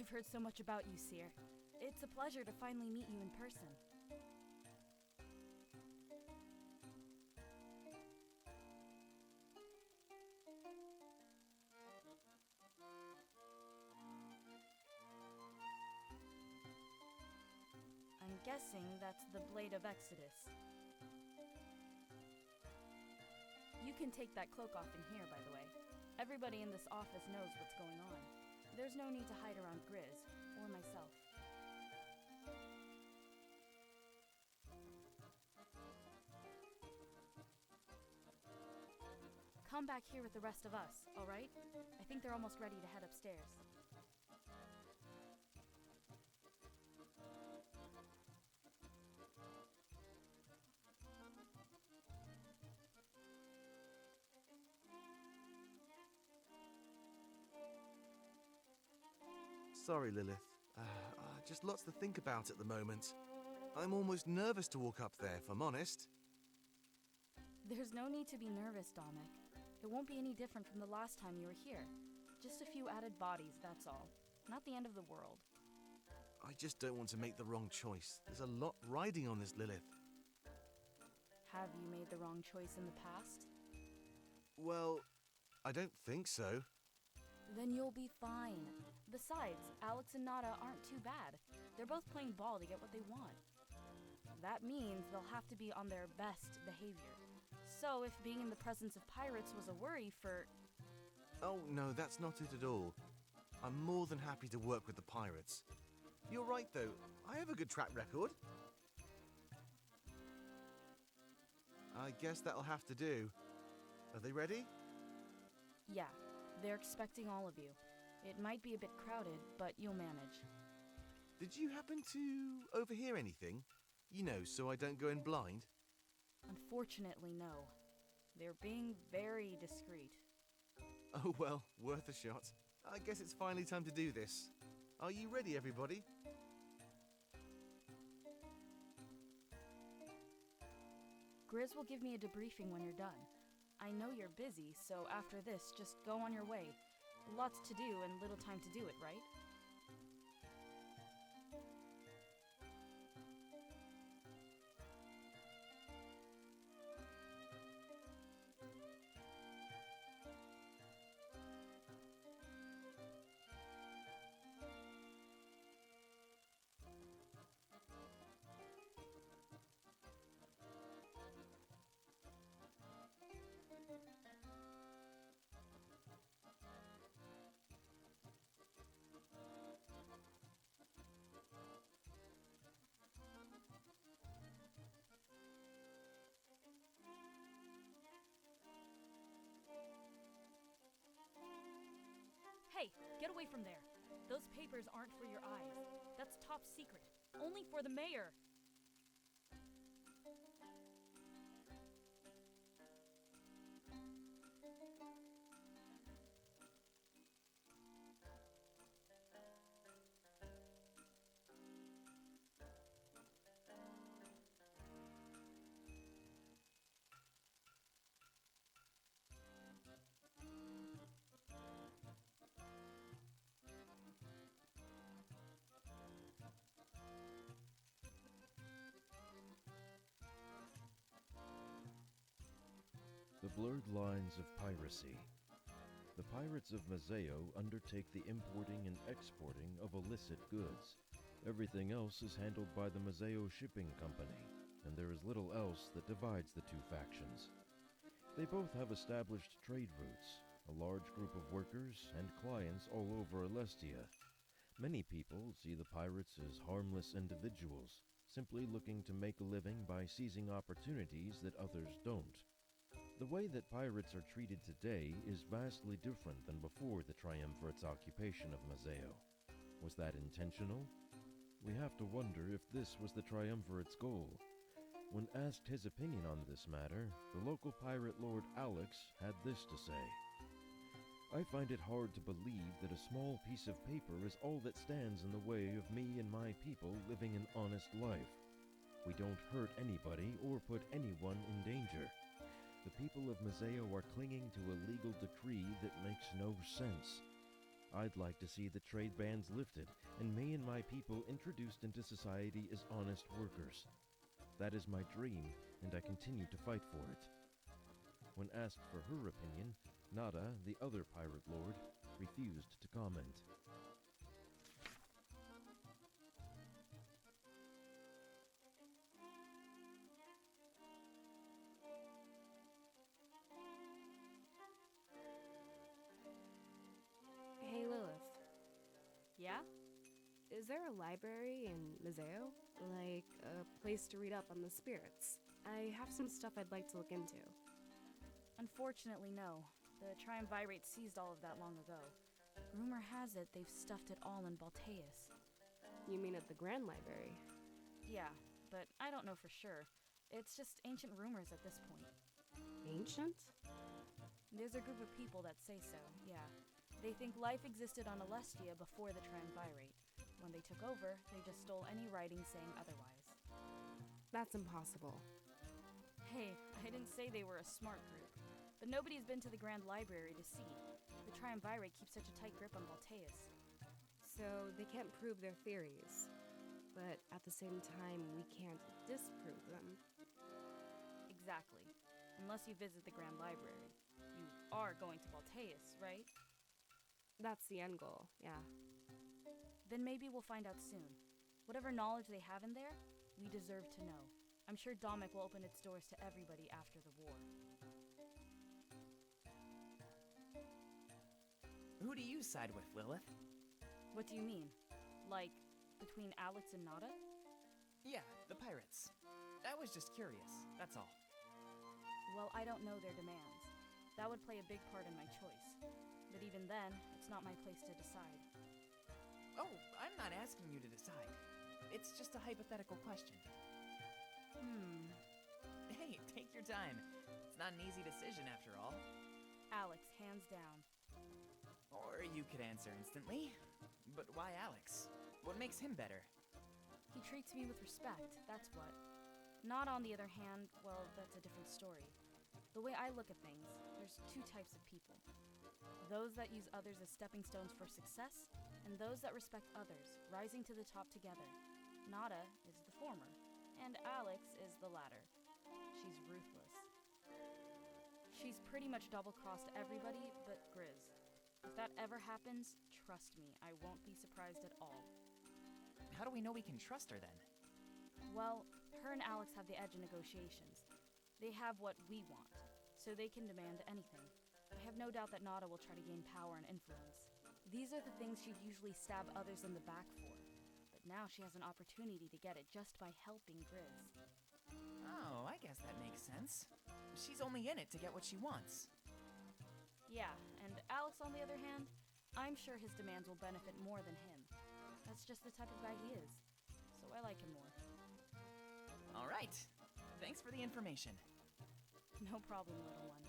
I've heard so much about you, Seer. It's a pleasure to finally meet you in person. I'm guessing that's the Blade of Exodus. You can take that cloak off in here, by the way. Everybody in this office knows what's going on. There's no need to hide around Gryz, or myself. Come back here with the rest of us, alright? I think they're almost ready to head upstairs. Sorry, Lilith. Just lots to think about at the moment. I'm almost nervous to walk up there, if I'm honest. There's no need to be nervous, Dominic. It won't be any different from the last time you were here. Just a few added bodies, that's all. Not the end of the world. I just don't want to make the wrong choice. There's a lot riding on this, Lilith. Have you made the wrong choice in the past? Well, I don't think so. Then you'll be fine. Besides, Alex and Nada aren't too bad. They're both playing ball to get what they want. That means they'll have to be on their best behavior. So if being in the presence of pirates was a worry for... Oh, no, that's not it at all. I'm more than happy to work with the pirates. You're right, though. I have a good track record. I guess that'll have to do. Are they ready? Yeah, they're expecting all of you. It might be a bit crowded, but you'll manage. Did you happen to overhear anything? You know, so I don't go in blind? Unfortunately, no. They're being very discreet. Oh well, worth a shot. I guess it's finally time to do this. Are you ready, everybody? Gryz will give me a debriefing when you're done. I know you're busy, so after this, just go on your way. Lots to do and little time to do it, right? Hey, get away from there. Those papers aren't for your eyes. That's top secret. Only for the mayor. The blurred lines of piracy. The pirates of Mazeo undertake the importing and exporting of illicit goods. Everything else is handled by the Mazeo Shipping Company, and there is little else that divides the two factions. They both have established trade routes, a large group of workers and clients all over Alestia. Many people see the pirates as harmless individuals, simply looking to make a living by seizing opportunities that others don't. The way that pirates are treated today is vastly different than before the Triumvirate's occupation of Mazeo. Was that intentional? We have to wonder if this was the Triumvirate's goal. When asked his opinion on this matter, the local pirate lord Alex had this to say. I find it hard to believe that a small piece of paper is all that stands in the way of me and my people living an honest life. We don't hurt anybody or put anyone in danger. The people of Mazeo are clinging to a legal decree that makes no sense. I'd like to see the trade bans lifted and me and my people introduced into society as honest workers. That is my dream, and I continue to fight for it. When asked for her opinion, Nada, the other pirate lord, refused to comment. Hey Lilith, Yeah? is there a library in Mazeo? Like a place to read up on the spirits? I have some stuff I'd like to look into. Unfortunately, no. The triumvirate seized all of that long ago. Rumor has it they've stuffed it all in Balteus. You mean at the Grand Library? Yeah, but I don't know for sure. It's just ancient rumors at this point. Ancient? There's a group of people that say so, yeah. They think life existed on Alestia before the triumvirate. When they took over, they just stole any writing saying otherwise. That's impossible. Hey, I didn't say they were a smart group, but nobody's been to the Grand Library to see. The triumvirate keeps such a tight grip on Balteus. So they can't prove their theories. But at the same time, we can't disprove them. Exactly. Unless you visit the Grand Library. You are going to Balteus, right? That's the end goal, yeah. Then maybe we'll find out soon. Whatever knowledge they have in there, we deserve to know. I'm sure Domic will open its doors to everybody after the war. Who do you side with, Lilith? What do you mean? Like, between Alex and Nada? Yeah, the pirates. I was just curious, that's all. Well, I don't know their demands. That would play a big part in my choice. But even then, it's not my place to decide. Oh, I'm not asking you to decide. It's just a hypothetical question. Hey, take your time. It's not an easy decision after all. Alex, hands down. Or you could answer instantly. But why Alex? What makes him better? He treats me with respect, that's what. Nada, on the other hand, well, that's a different story. The way I look at things, there's two types of people. Those that use others as stepping stones for success, and those that respect others, rising to the top together. Nada is the former, and Alex is the latter. She's ruthless. She's pretty much double-crossed everybody but Gryz. If that ever happens, trust me, I won't be surprised at all. How do we know we can trust her then? Well, her and Alex have the edge in negotiations. They have what we want, so they can demand anything. I have no doubt that Nada will try to gain power and influence. These are the things she'd usually stab others in the back for. But now she has an opportunity to get it just by helping Gryz. Oh, I guess that makes sense. She's only in it to get what she wants. Yeah, and Alex, on the other hand, I'm sure his demands will benefit more than him. That's just the type of guy he is, so I like him more. All right. Thanks for the information. No problem, little one.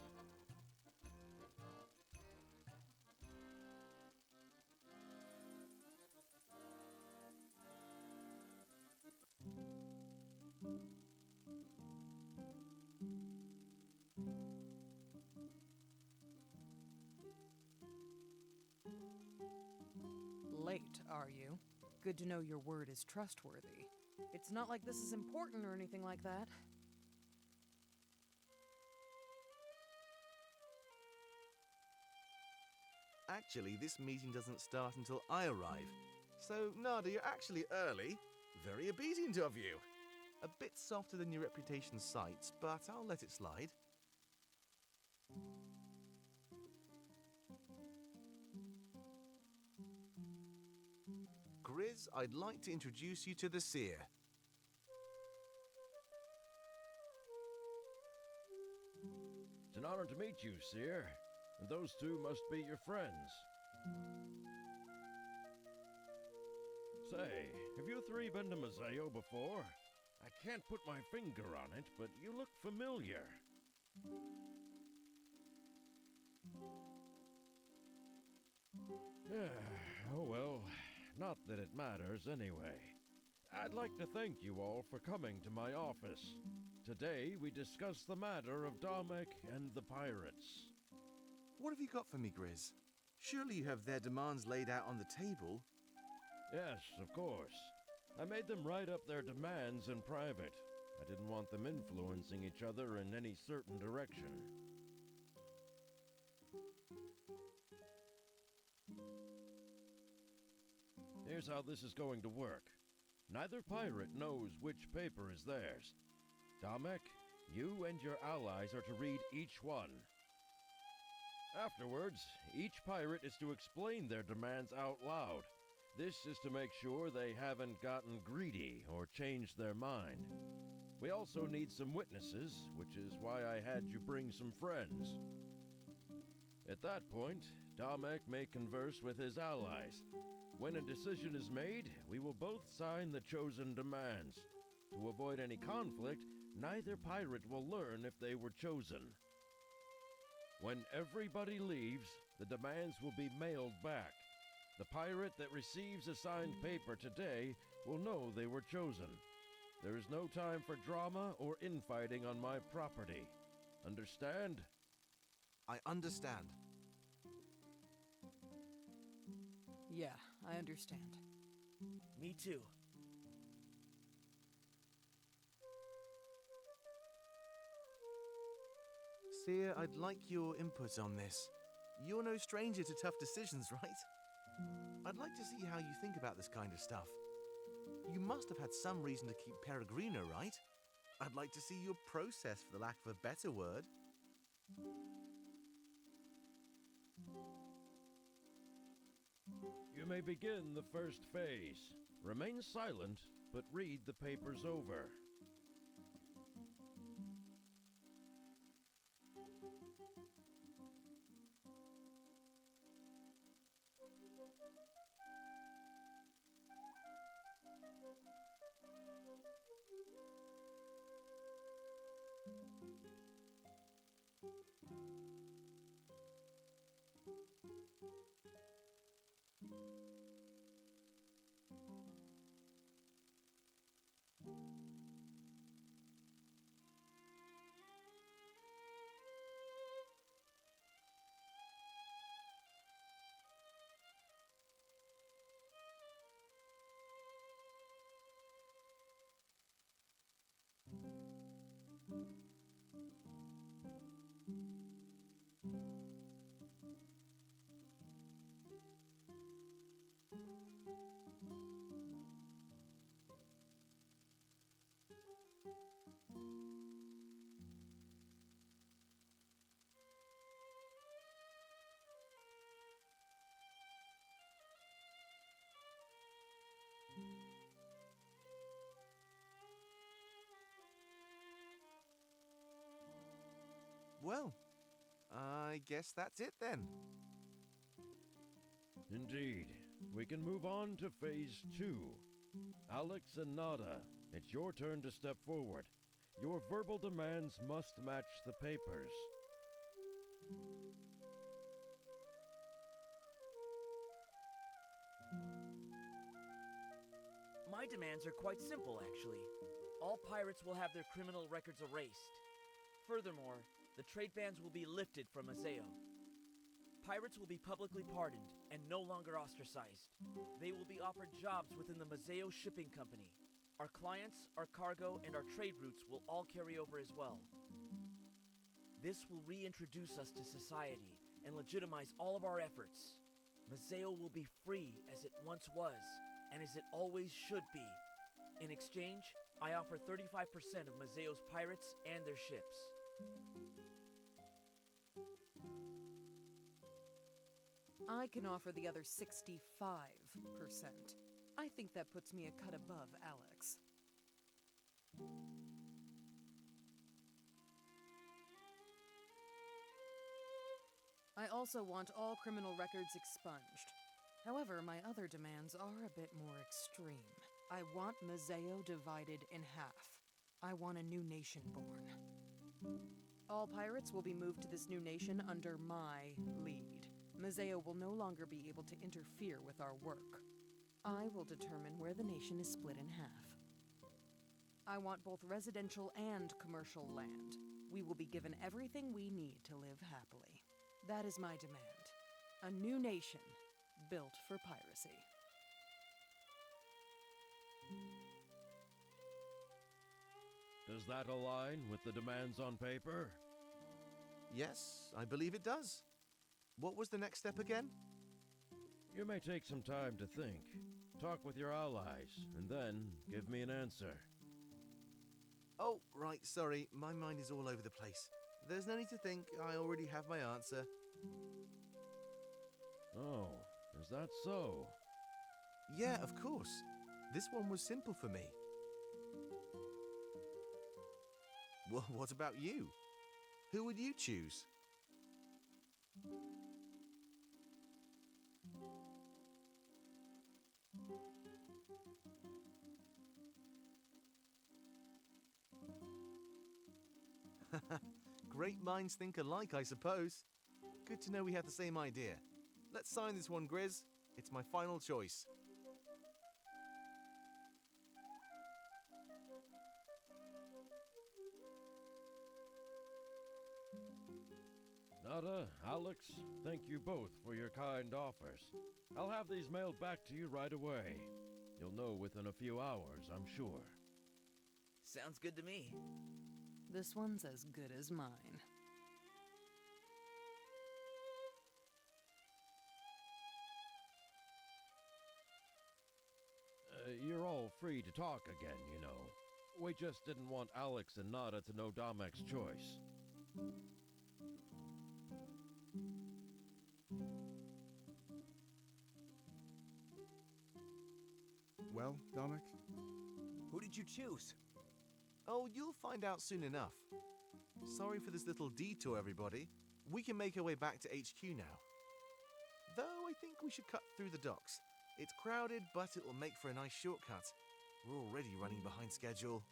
Late, are you? Good to know your word is trustworthy. It's not like this is important or anything like that. Actually, this meeting doesn't start until I arrive. So, Nada, you're actually early. Very obedient of you. A bit softer than your reputation cites, but I'll let it slide. Gryz, I'd like to introduce you to the seer. It's an honor to meet you, Seer. And those two must be your friends. Say, have you three been to Mazeo before? I can't put my finger on it, but you look familiar. Oh well, not that it matters anyway. I'd like to thank you all for coming to my office. Today we discuss the matter of Domic and the pirates. What have you got for me, Gryz? Surely you have their demands laid out on the table. Yes, of course. I made them write up their demands in private. I didn't want them influencing each other in any certain direction. Here's how this is going to work. Neither pirate knows which paper is theirs. Damek, you and your allies are to read each one. Afterwards, each pirate is to explain their demands out loud. This is to make sure they haven't gotten greedy or changed their mind. We also need some witnesses, which is why I had you bring some friends. At that point, Damek may converse with his allies. When a decision is made, we will both sign the chosen demands. To avoid any conflict, neither pirate will learn if they were chosen. When everybody leaves, the demands will be mailed back. The pirate that receives a signed paper today will know they were chosen. There is no time for drama or infighting on my property. Understand? I understand. Yeah, I understand. Me too. Seer, I'd like your input on this. You're no stranger to tough decisions, right? I'd like to see how you think about this kind of stuff. You must have had some reason to keep Peregrino, right? I'd like to see your process, for the lack of a better word. You may begin the first phase. Remain silent, but read the papers over. Well, I guess that's it then. Indeed. We can move on to phase 2. Alex and Nada, it's your turn to step forward. Your verbal demands must match the papers. My demands are quite simple, actually. All pirates will have their criminal records erased. Furthermore, the trade bans will be lifted from Mazeo. Pirates will be publicly pardoned and no longer ostracized. They will be offered jobs within the Mazeo Shipping Company. Our clients, our cargo, and our trade routes will all carry over as well. This will reintroduce us to society and legitimize all of our efforts. Mazeo will be free as it once was, and as it always should be. In exchange, I offer 35% of Mazeo's pirates and their ships. I can offer the other 65%. I think that puts me a cut above Alex. I also want all criminal records expunged. However, my other demands are a bit more extreme. I want Mazeo divided in half. I want a new nation born. All pirates will be moved to this new nation under my lead. Mazeo will no longer be able to interfere with our work. I will determine where the nation is split in half. I want both residential and commercial land. We will be given everything we need to live happily. That is my demand. A new nation built for piracy. Does that align with the demands on paper? Yes, I believe it does. What was the next step again? You may take some time to think. Talk with your allies, and then give me an answer. Oh, right, sorry. My mind is all over the place. There's no need to think. I already have my answer. Oh, is that so? Yeah, of course. This one was simple for me. Well, what about you? Who would you choose? Great minds think alike, I suppose. Good to know we have the same idea. Let's sign this one, Gryz. It's my final choice. Nada, Alex, thank you both for your kind offers. I'll have these mailed back to you right away. You'll know within a few hours, I'm sure. Sounds good to me. This one's as good as mine. You're all free to talk again, you know. We just didn't want Alex and Nada to know Domek's choice. Well, Domek? Who did you choose? Oh, you'll find out soon enough. Sorry for this little detour, everybody. We can make our way back to HQ now. Though I think we should cut through the docks. It's crowded, but it will make for a nice shortcut. We're already running behind schedule.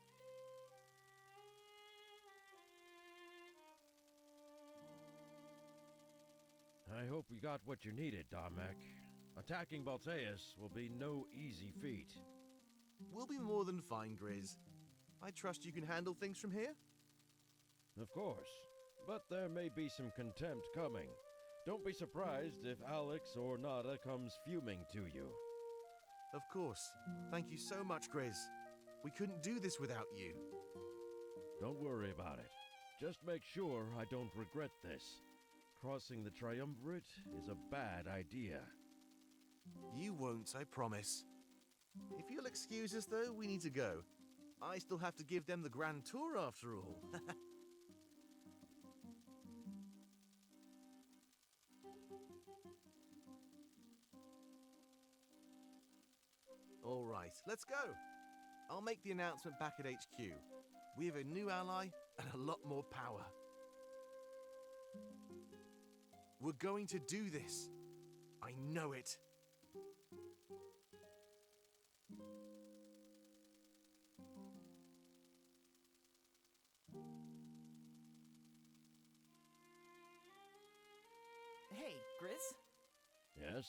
I hope you got what you needed, Domek. Attacking Balteus will be no easy feat. We'll be more than fine, Gryz. I trust you can handle things from here? Of course, but there may be some contempt coming. Don't be surprised if Alex or Nada comes fuming to you. Of course. Thank you so much, Gryz. We couldn't do this without you. Don't worry about it. Just make sure I don't regret this. Crossing the Triumvirate is a bad idea. You won't, I promise. If you'll excuse us, though, we need to go. I still have to give them the grand tour after all. All right, let's go. I'll make the announcement back at HQ. We have a new ally and a lot more power. We're going to do this. I know it. Hey, Gryz? Yes?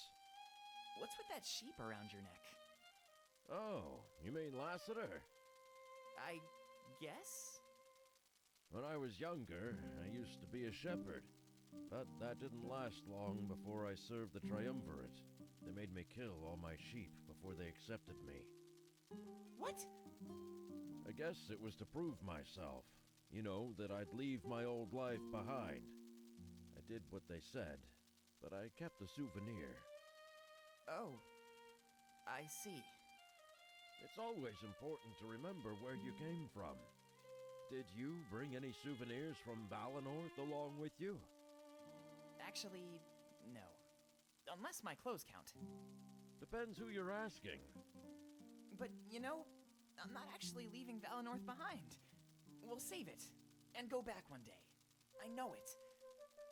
What's with that sheep around your neck? Oh, you mean Lassiter? I guess? When I was younger, I used to be a shepherd. But that didn't last long before I served the Triumvirate. They made me kill all my sheep before they accepted me. What? I guess it was to prove myself. You know, that I'd leave my old life behind. I did what they said, but I kept a souvenir. Oh, I see. It's always important to remember where you came from. Did you bring any souvenirs from Valenorth along with you? Actually, no. Unless my clothes count. Depends who you're asking. But, you know, I'm not actually leaving Valenorth behind. We'll save it, and go back one day. I know it.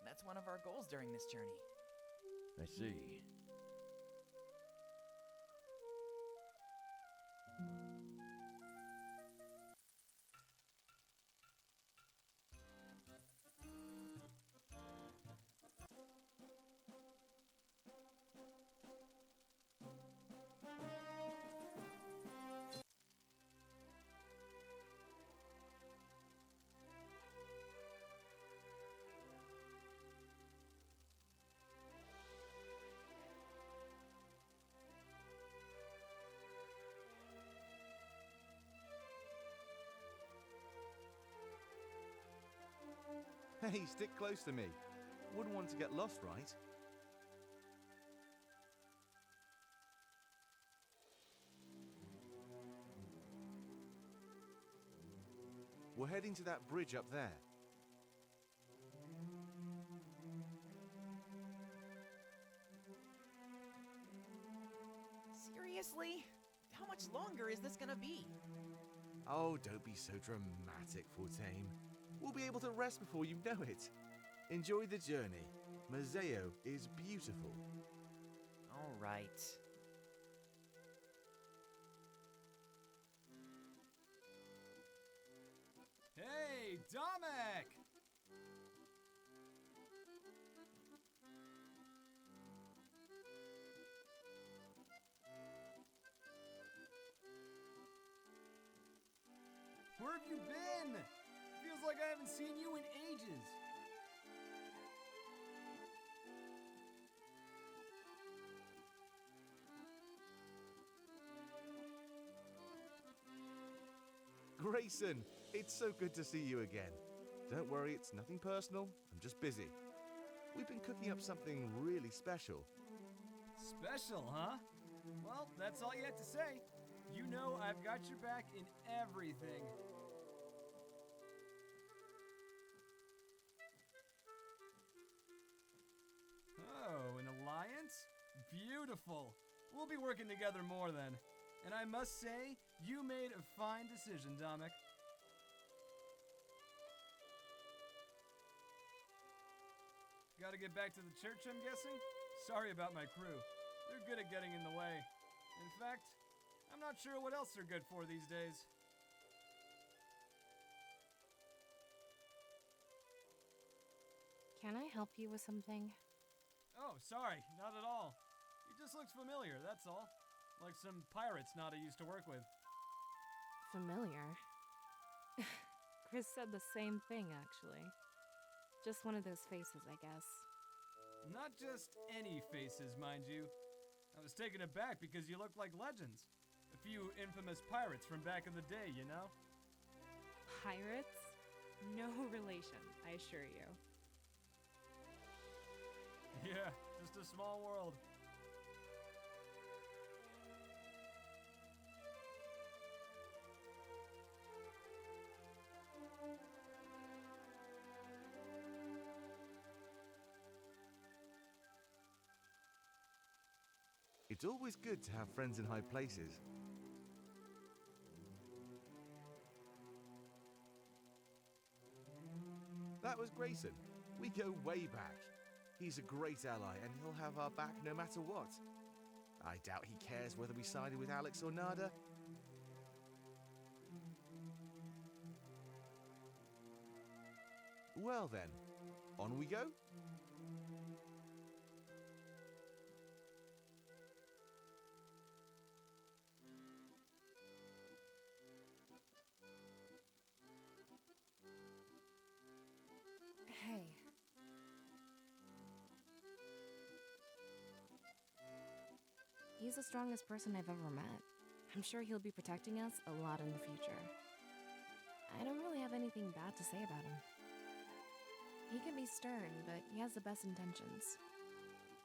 That's one of our goals during this journey. I see. Hey, stick close to me. Wouldn't want to get lost, right? We're heading to that bridge up there. Seriously? How much longer is this gonna be? Oh, don't be so dramatic, Fortame. We'll be able to rest before you know it. Enjoy the journey. Mazeo is beautiful. All right. Hey, Domek! Where have you been? Feels like I haven't seen you in ages. Grayson, it's so good to see you again. Don't worry, it's nothing personal. I'm just busy. We've been cooking up something really special. Special, huh? Well, that's all you had to say. You know I've got your back in everything. Oh, an alliance? Beautiful. We'll be working together more then. And I must say, you made a fine decision, Domek. Gotta get back to the church, I'm guessing? Sorry about my crew. They're good at getting in the way. In fact, I'm not sure what else they're good for these days. Can I help you with something? Oh, sorry, not at all. He just looks familiar, that's all. Like some pirates Nada used to work with. Familiar? Gryz said the same thing, actually. Just one of those faces, I guess. Not just any faces, mind you. I was taken aback because you looked like legends. A few infamous pirates from back in the day, you know? Pirates? No relation, I assure you. Yeah, just a small world. It's always good to have friends in high places. That was Grayson. We go way back. He's a great ally and he'll have our back no matter what. I doubt he cares whether we sided with Alex or Nada. Well then, on we go? Hey. He's the strongest person I've ever met. I'm sure he'll be protecting us a lot in the future. I don't really have anything bad to say about him. He can be stern, but he has the best intentions.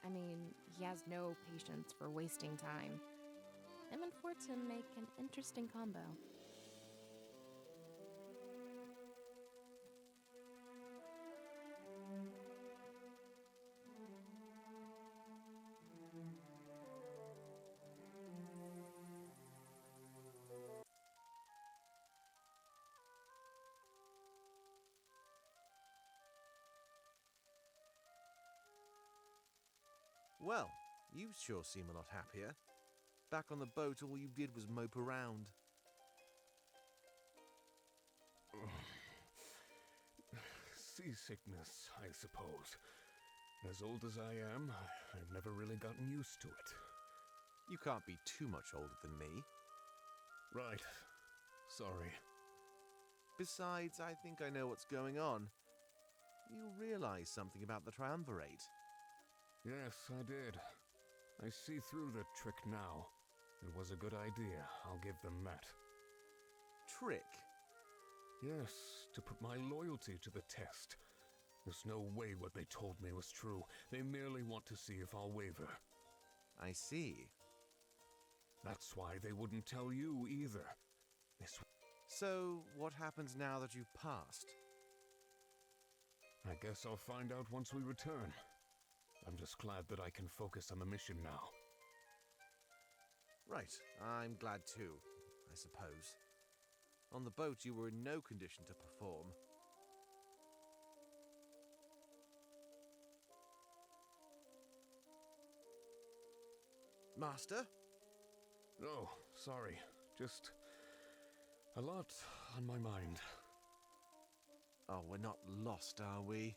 I mean, he has no patience for wasting time. Him and Fortin make an interesting combo. Well, you sure seem a lot happier. Back on the boat, all you did was mope around. Seasickness, I suppose. As old as I am, I've never really gotten used to it. You can't be too much older than me. Right. Sorry. Besides, I think I know what's going on. You realize something about the Triumvirate. Yes, I did. I see through the trick now. It was a good idea, I'll give them that. Trick? Yes, to put my loyalty to the test. There's no way what they told me was true. They merely want to see if I'll waver. I see. That's why they wouldn't tell you either. This... So, what happens now that you've passed? I guess I'll find out once we return. I'm just glad that I can focus on the mission now. Right, I'm glad too, I suppose. On the boat, you were in no condition to perform. Master? Oh, sorry. Just a lot on my mind. Oh, we're not lost, are we?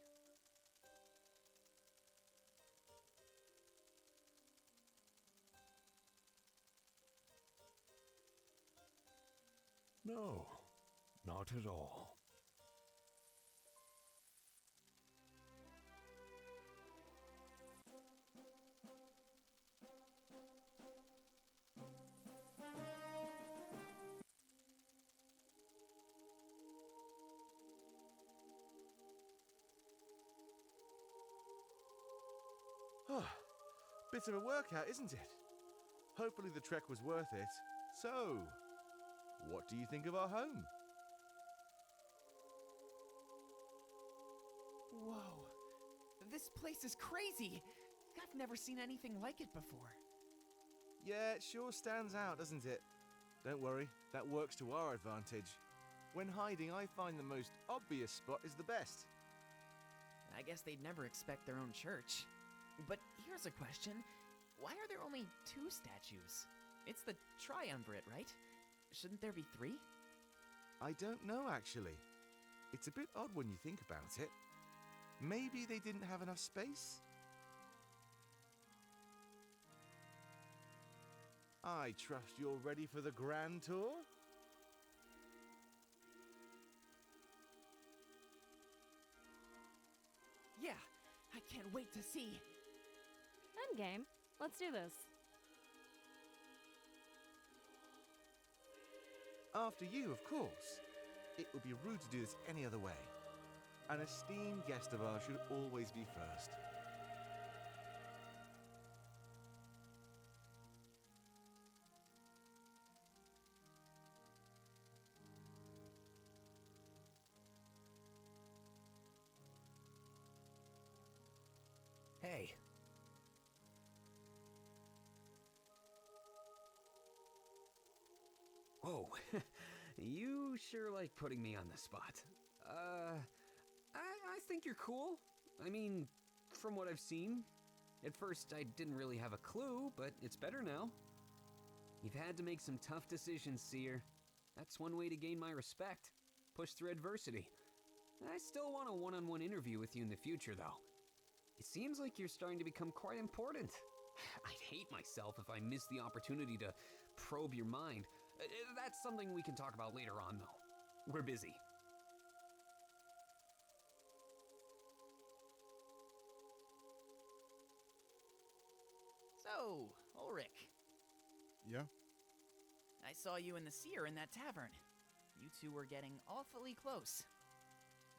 No, not at all. Bit of a workout, isn't it? Hopefully the trek was worth it. So, what do you think of our home? Whoa. This place is crazy. I've never seen anything like it before. Yeah, it sure stands out, doesn't it? Don't worry, that works to our advantage. When hiding, I find the most obvious spot is the best. I guess they'd never expect their own church. But here's a question. Why are there only 2 statues? It's the triumvirate, right? Shouldn't there be 3? I don't know, actually. It's a bit odd when you think about it. Maybe they didn't have enough space? I trust you're ready for the grand tour? Yeah, I can't wait to see. Endgame. Let's do this. After you, of course. It would be rude to do this any other way. An esteemed guest of ours should always be first. Hey. Whoa, you sure like putting me on the spot. I think you're cool. I mean, from what I've seen. At first, I didn't really have a clue, but it's better now. You've had to make some tough decisions, Seer. That's one way to gain my respect. Push through adversity. I still want a one-on-one interview with you in the future, though. It seems like you're starting to become quite important. I'd hate myself if I missed the opportunity to probe your mind. That's something we can talk about later on, though. We're busy. So, Ulrich. Yeah? I saw you and the seer in that tavern. You two were getting awfully close.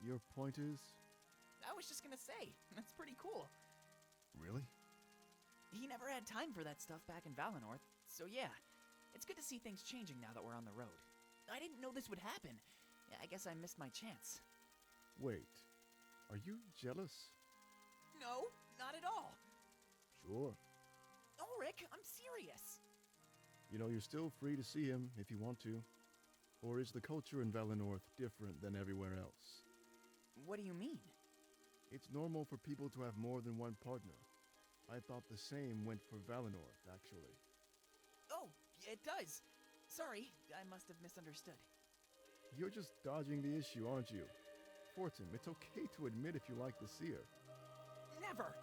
Your point is? I was just gonna say, that's pretty cool. Really? He never had time for that stuff back in Valinor, so yeah. It's good to see things changing now that we're on the road. I didn't know this would happen. I guess I missed my chance. Wait. Are you jealous? No, not at all. Sure. Ulrich, I'm serious. You know, you're still free to see him if you want to. Or is the culture in Valinor different than everywhere else? What do you mean? It's normal for people to have more than one partner. I thought the same went for Valinor, actually. Oh, it does. Sorry, I must have misunderstood. You're just dodging the issue, aren't you? Fortin, it's okay to admit if you like the seer. Never!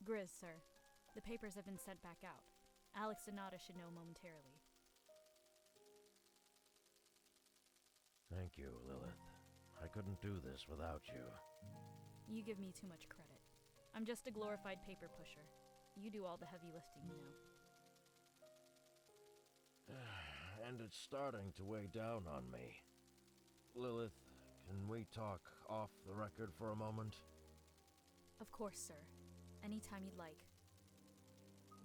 Gryz, sir. The papers have been sent back out. Alex and Nada should know momentarily. Thank you, Lilith. I couldn't do this without you. You give me too much credit. I'm just a glorified paper pusher. You do all the heavy lifting, you know. And it's starting to weigh down on me. Lilith, can we talk off the record for a moment? Of course, sir. Anytime you'd like.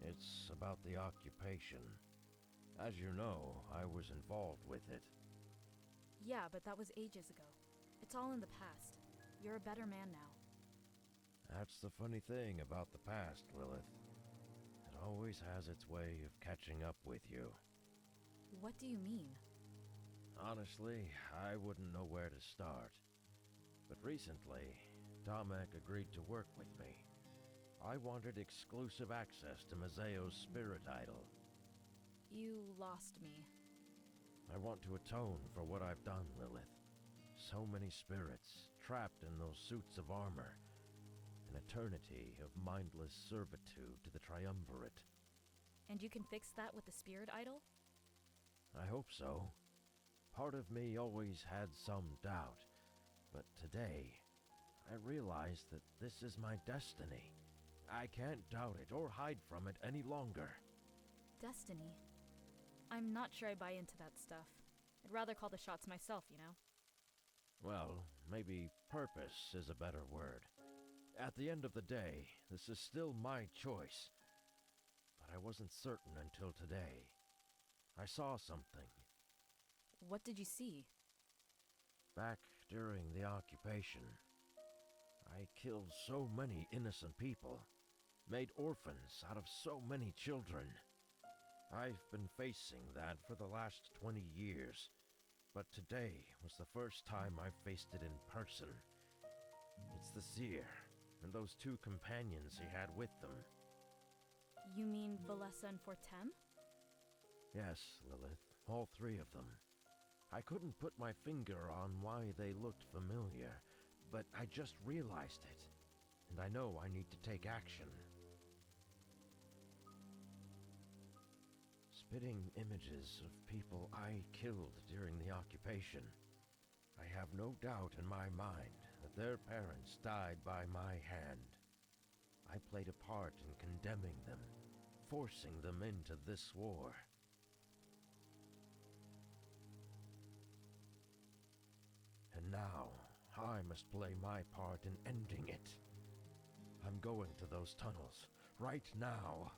It's about the occupation. As you know, I was involved with it. Yeah, but that was ages ago. It's all in the past. You're a better man now. That's the funny thing about the past, Lilith. It always has its way of catching up with you. What do you mean? Honestly, I wouldn't know where to start. But recently, Tomek agreed to work with me. I wanted exclusive access to Mazeo's spirit idol. You lost me. I want to atone for what I've done, Lilith. So many spirits, trapped in those suits of armor. An eternity of mindless servitude to the Triumvirate. And you can fix that with the spirit idol? I hope so. Part of me always had some doubt, but today, I realized that this is my destiny. I can't doubt it or hide from it any longer. Destiny? I'm not sure I buy into that stuff. I'd rather call the shots myself, you know? Well, maybe purpose is a better word. At the end of the day, this is still my choice. But I wasn't certain until today. I saw something. What did you see? Back during the occupation, I killed so many innocent people, made orphans out of so many children. I've been facing that for the last 20 years, but today was the first time I faced it in person. It's the seer, and those two companions he had with them. You mean Valessa and Fortem? Yes, Lilith, all three of them. I couldn't put my finger on why they looked familiar, but I just realized it, and I know I need to take action. Spitting images of people I killed during the occupation. I have no doubt in my mind that their parents died by my hand. I played a part in condemning them, forcing them into this war. And now, I must play my part in ending it. I'm going to those tunnels, right now.